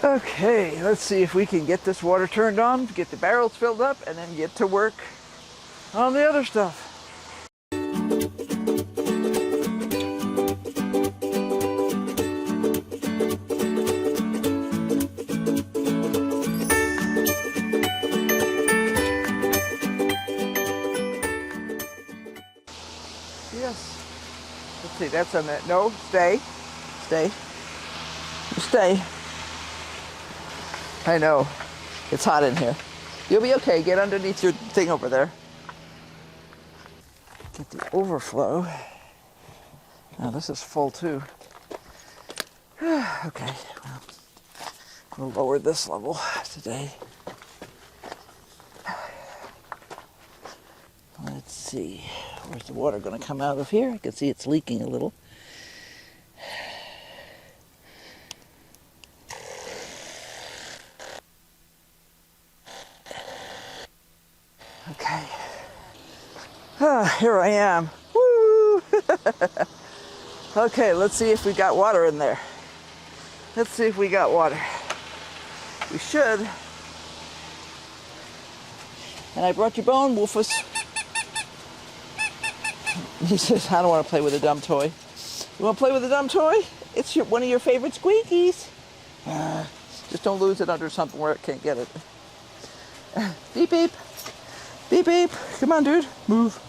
Okay, let's see if we can get this water turned on, get the barrels filled up, and then get to work on the other stuff. Yes. Let's see, that's on that. No, stay. Stay. Stay. I know. It's hot in here. You'll be okay. Get underneath your thing over there. Get the overflow. Now this is full too. Okay. Well, we'll lower this level today. Let's see. Where's the water going to come out of here? I can see it's leaking a little. Okay. Here I am. Woo! Okay, let's see if we got water in there. Let's see if we got water. We should. And I brought your bone, Wolfus. He says, I don't want to play with a dumb toy. You want to play with a dumb toy? It's one of your favorite squeakies. Just don't lose it under something where it can't get it. Beep, beep. Beep, beep. Come on, dude. Move.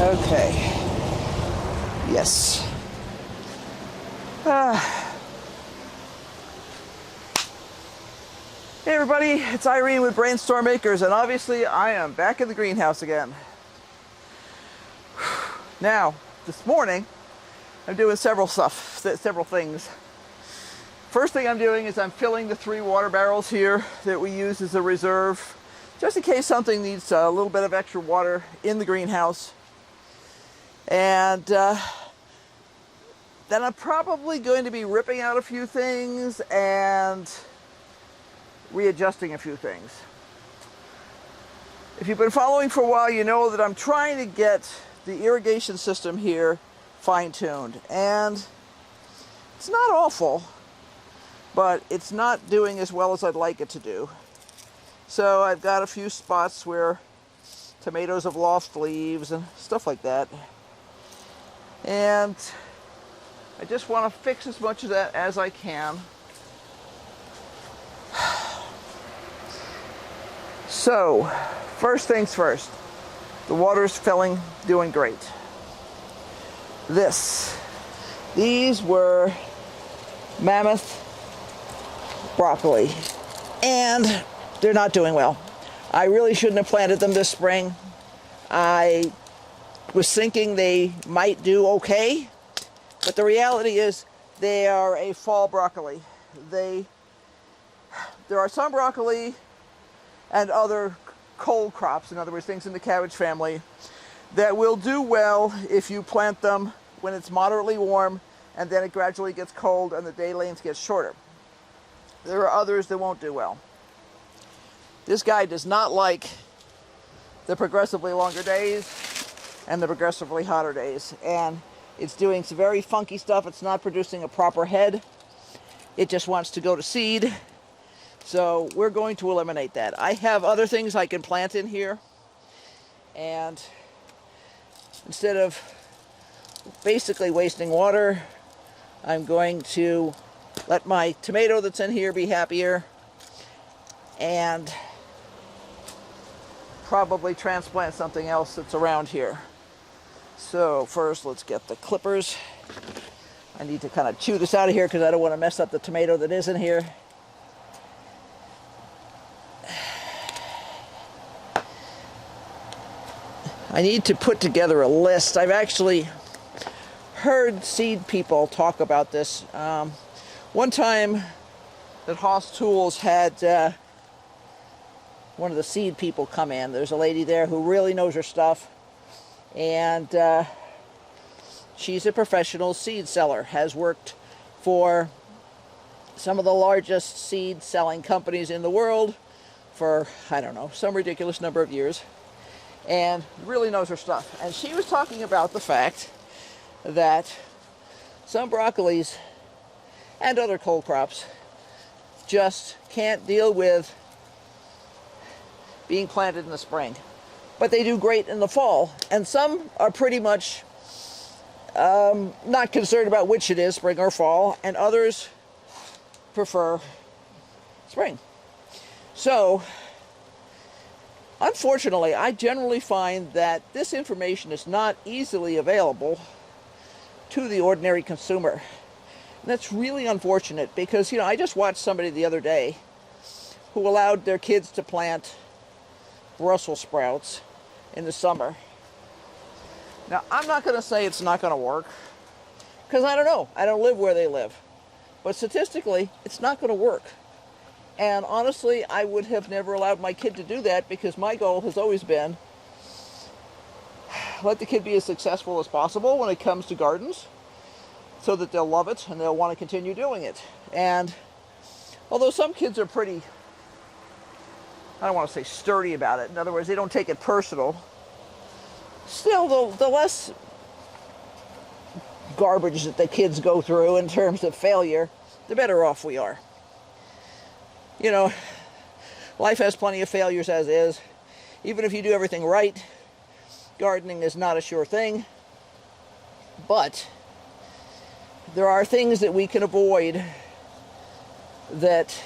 Okay. Yes. Hey everybody, it's Irene with BrainStormAcres, and obviously I am back in the greenhouse again. Now, this morning, I'm doing several things. First thing I'm doing is I'm filling the 3 water barrels here that we use as a reserve, just in case something needs a little bit of extra water in the greenhouse. And then I'm probably going to be ripping out a few things and readjusting a few things. If you've been following for a while, you know that I'm trying to get the irrigation system here fine-tuned, and it's not awful, but it's not doing as well as I'd like it to do. So I've got a few spots where tomatoes have lost leaves and stuff like that, and I just want to fix as much of that as I can. So, first things first, the water's filling, doing great. These were mammoth broccoli, and they're not doing well. I really shouldn't have planted them this spring. I was thinking they might do okay, but the reality is they are a fall broccoli. There are some broccoli and other cold crops, in other words, things in the cabbage family, that will do well if you plant them when it's moderately warm and then it gradually gets cold and the day lanes get shorter. There are others that won't do well. This guy does not like the progressively longer days and the progressively hotter days, and it's doing some very funky stuff. It's not producing a proper head. It just wants to go to seed. So we're going to eliminate that. I have other things I can plant in here, and instead of basically wasting water, I'm going to let my tomato that's in here be happier and probably transplant something else that's around here. So first, let's get the clippers. I need to kind of chew this out of here because I don't want to mess up the tomato that is in here. I need to put together a list. I've actually heard seed people talk about this. One time that Haas Tools had one of the seed people come in. There's a lady there who really knows her stuff, and she's a professional seed seller, has worked for some of the largest seed selling companies in the world for, I don't know, some ridiculous number of years. and really knows her stuff. And she was talking about the fact that some broccolis and other cold crops just can't deal with being planted in the spring. But they do great in the fall. And some are pretty much not concerned about which it is, spring or fall, and others prefer spring. So, unfortunately, I generally find that this information is not easily available to the ordinary consumer. And that's really unfortunate because, I just watched somebody the other day who allowed their kids to plant Brussels sprouts in the summer. Now, I'm not going to say it's not going to work because I don't know. I don't live where they live. But statistically, it's not going to work. And honestly, I would have never allowed my kid to do that because my goal has always been let the kid be as successful as possible when it comes to gardens so that they'll love it and they'll want to continue doing it. And although some kids are pretty, I don't want to say sturdy about it. In other words, they don't take it personal. Still, the less garbage that the kids go through in terms of failure, the better off we are. Life has plenty of failures as is. Even if you do everything right, gardening is not a sure thing. But there are things that we can avoid that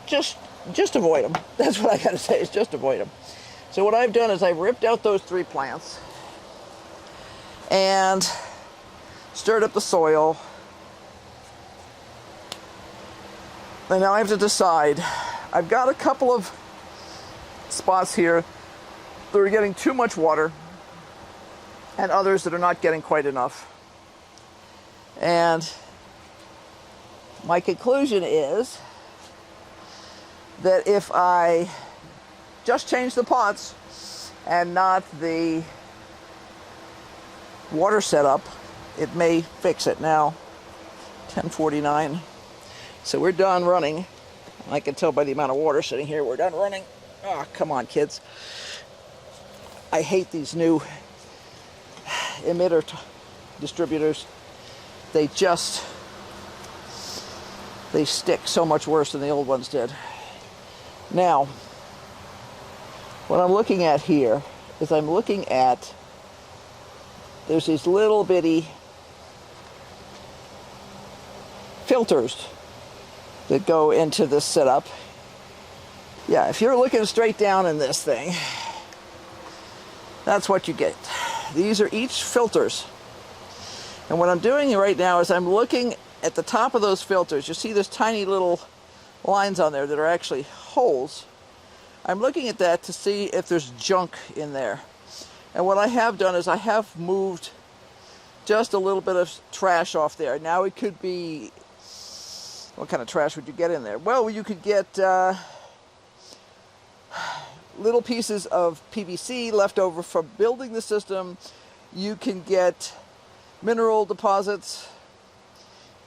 just avoid them. That's what I got to say, is just avoid them. So what I've done is I've ripped out those 3 plants and stirred up the soil. And now I have to decide. I've got a couple of spots here that are getting too much water and others that are not getting quite enough. And my conclusion is that if I just change the pots and not the water setup, it may fix it. Now, 10:49. So we're done running. I can tell by the amount of water sitting here, we're done running. Oh, come on, kids. I hate these new emitter distributors. They stick so much worse than the old ones did. Now, what I'm looking at here is there's these little bitty filters that go into this setup. Yeah, if you're looking straight down in this thing, that's what you get. These are each filters. And what I'm doing right now is I'm looking at the top of those filters. You see there's tiny little lines on there that are actually holes. I'm looking at that to see if there's junk in there. And what I have done is I have moved just a little bit of trash off there. Now it could be, what kind of trash would you get in there? Well, you could get little pieces of PVC left over from building the system. You can get mineral deposits,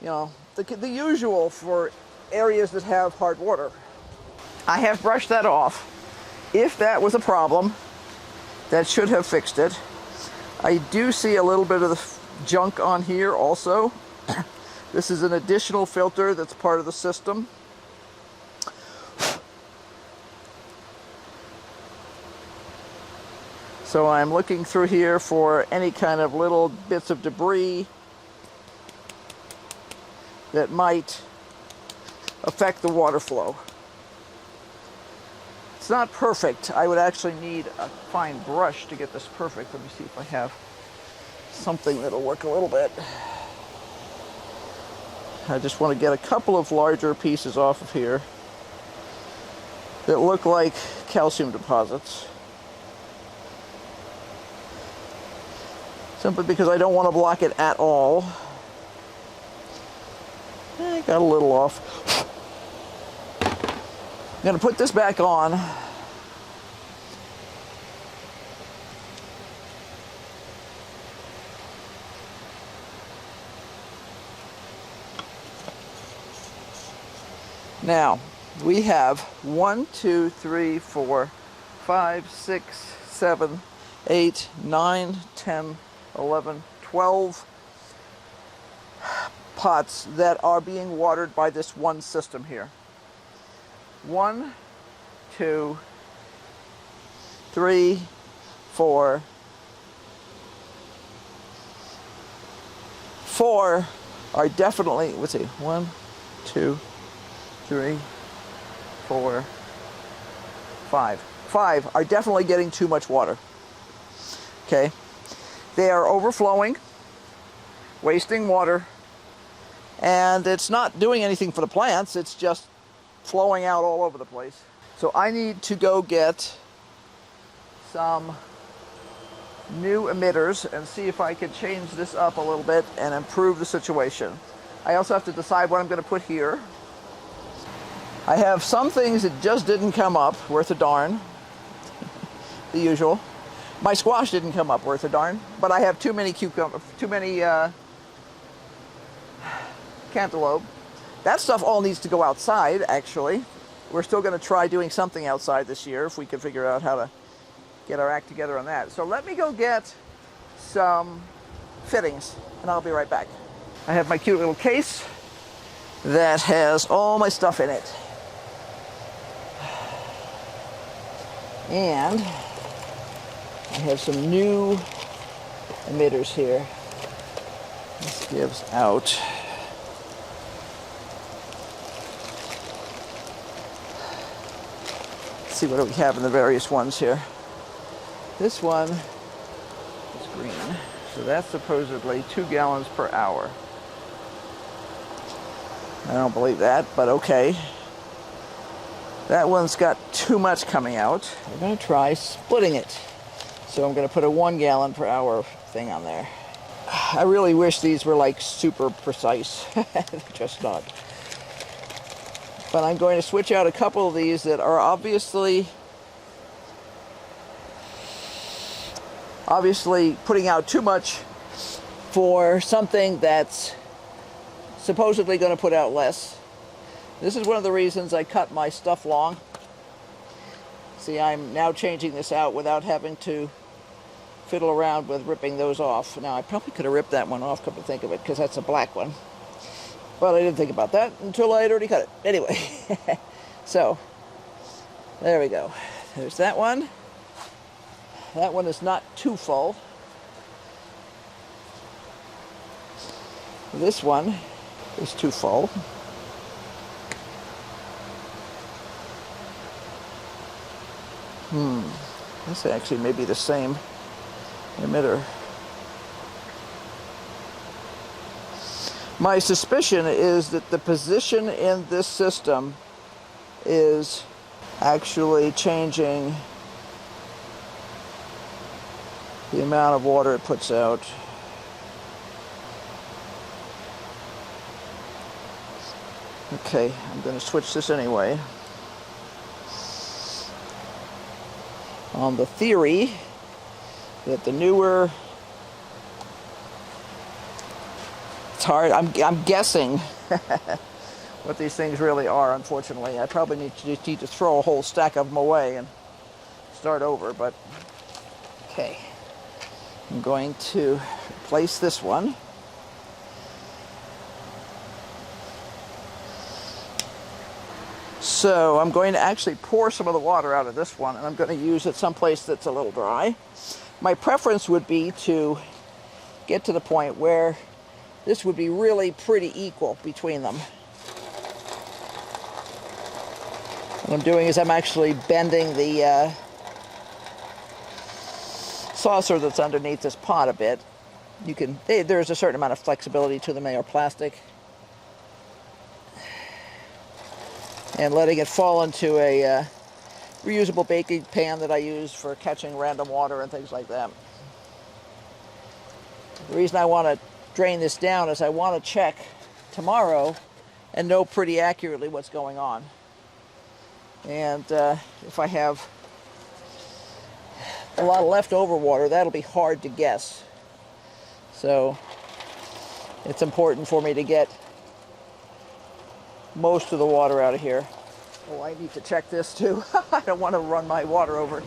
the usual for areas that have hard water. I have brushed that off. If that was a problem, that should have fixed it. I do see a little bit of the junk on here also. This is an additional filter that's part of the system. So I'm looking through here for any kind of little bits of debris that might affect the water flow. It's not perfect. I would actually need a fine brush to get this perfect. Let me see if I have something that'll work a little bit. I just want to get a couple of larger pieces off of here that look like calcium deposits. Simply because I don't want to block it at all. I got a little off. I'm going to put this back on. Now, we have 1, 2, 3, 4, 5, 6, 7, 8, 9, 10, 11, 12 pots that are being watered by this one system here. 1, 2, 3, 4. 4 are definitely, let's see, 1, 2, 3, 4, 5. 5 are definitely getting too much water. Okay, they are overflowing, wasting water, and it's not doing anything for the plants. It's just flowing out all over the place. So I need to go get some new emitters and see if I can change this up a little bit and improve the situation. I also have to decide what I'm going to put here. I have some things that just didn't come up worth a darn. The usual. My squash didn't come up worth a darn, but I have too many cantaloupe. That stuff all needs to go outside, actually. We're still going to try doing something outside this year if we can figure out how to get our act together on that. So let me go get some fittings, and I'll be right back. I have my cute little case that has all my stuff in it. And I have some new emitters here. This gives out see what do we have in the various ones here. This one is green, so that's supposedly 2 gallons per hour. I don't believe that, but okay. That one's got too much coming out. We're going to try splitting it. So I'm going to put a 1 gallon per hour thing on there. I really wish these were like super precise. They're just not. But I'm going to switch out a couple of these that are obviously putting out too much for something that's supposedly going to put out less. This is one of the reasons I cut my stuff long. See, I'm now changing this out without having to fiddle around with ripping those off. Now, I probably could have ripped that one off, come to think of it, because that's a black one. But I didn't think about that until I had already cut it. Anyway, so there we go. There's that one. That one is not too full. This one is too full. This actually may be the same emitter. My suspicion is that the position in this system is actually changing the amount of water it puts out. Okay, I'm going to switch this anyway. On the theory that the newer, it's hard, I'm guessing what these things really are, unfortunately. I probably need to throw a whole stack of them away and start over, but okay. I'm going to replace this one. So I'm going to actually pour some of the water out of this one, and I'm going to use it someplace that's a little dry. My preference would be to get to the point where this would be really pretty equal between them. What I'm doing is I'm actually bending the saucer that's underneath this pot a bit. There's a certain amount of flexibility to them. They are plastic. And letting it fall into a reusable baking pan that I use for catching random water and things like that. The reason I want to drain this down is I want to check tomorrow and know pretty accurately what's going on. And if I have a lot of leftover water, that'll be hard to guess. So it's important for me to get most of the water out of here. Oh, I need to check this too. I don't want to run my water over.